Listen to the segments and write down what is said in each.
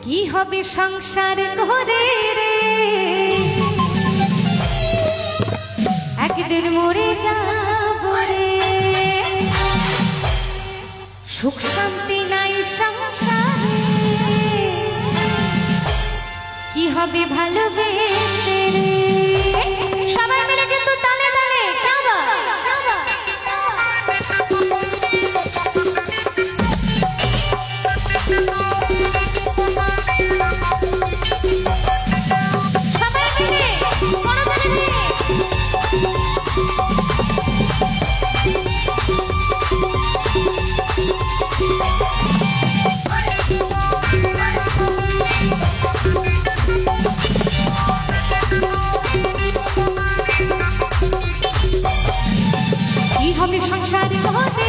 কি হবে সংসার করে রে, একদিন মরে যাব রে। সুখ শান্তি নাই সংসারে, কি হবে ভালোবেসে রে। সবাই মিলে কিন্তু তালে তালে গাওয়া। সবাই মিলে করতালি দিয়ে কি হবে সংসার হতে,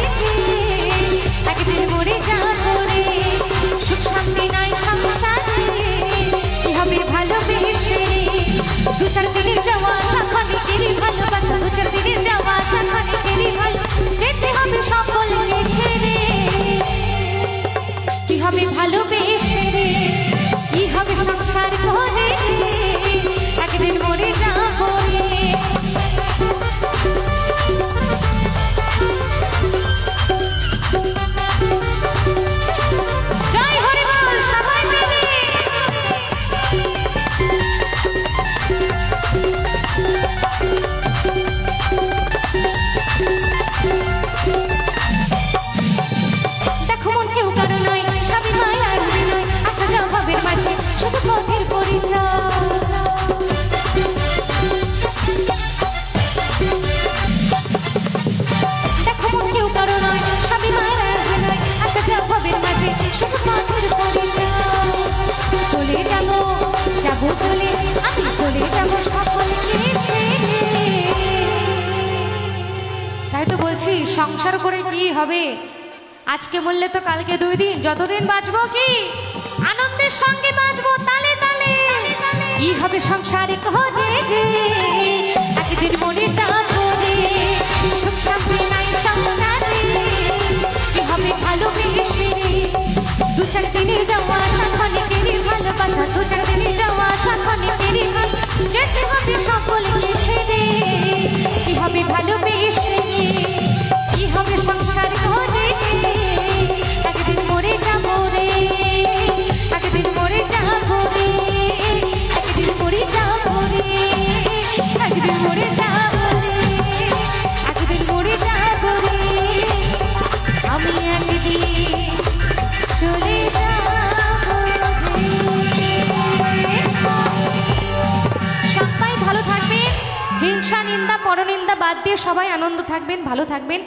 একদিন মরে যাবো রে। সুখ শান্তি নাই সংসারে, কি হবে ভালোবেসে রে। দু চার দিনের যাওয়া আশা ক্ষণিকেরই ভালোবাসা, দু চার দিনের যাওয়া আশা ক্ষণিকেরই ভালো, যেতে হবে সকলকে ছেড়ে। কি হবে ভালোবেসে রে, কি হবে সংসার করে, একদিন মরে যাবো রে। তাই তো বলছি সংসার করে কি হবে, আজকে মরলে তো কালকে 2 দিন, যতদিন বাঁচবো কি আনন্দের সঙ্গে বাঁচবো তালে তালে। কি হবে সংসারে করে রে, একদিন মরে যাবো রে। সুখ শান্তি নাই সংসারে, কি হবে ভালোবেসে রে। দু চার দিনের যাওয়া আশা ক্ষণিকেরই ভালোবাসা, দু চার দিনের যাওয়া আশা ক্ষণিকেরই ভালো, যেতে হবে সকলকে ছেড়ে। কি হবে ভালোবেসে, কি হবে সংসার করে, একদিন মরে যাবো রে। একদিন মরে যাবো রে, একদিন মরে যাবো রে, একদিন মরে যাবো রে, একদিন মরে যাবো রে। আমি একদিন চলে যাবো রে। সবাই ভালো থাকবেন, হিংসা নিন্দা পরনিন্দা বাদ দিয়ে সবাই আনন্দ থাকবেন, ভালো থাকবেন।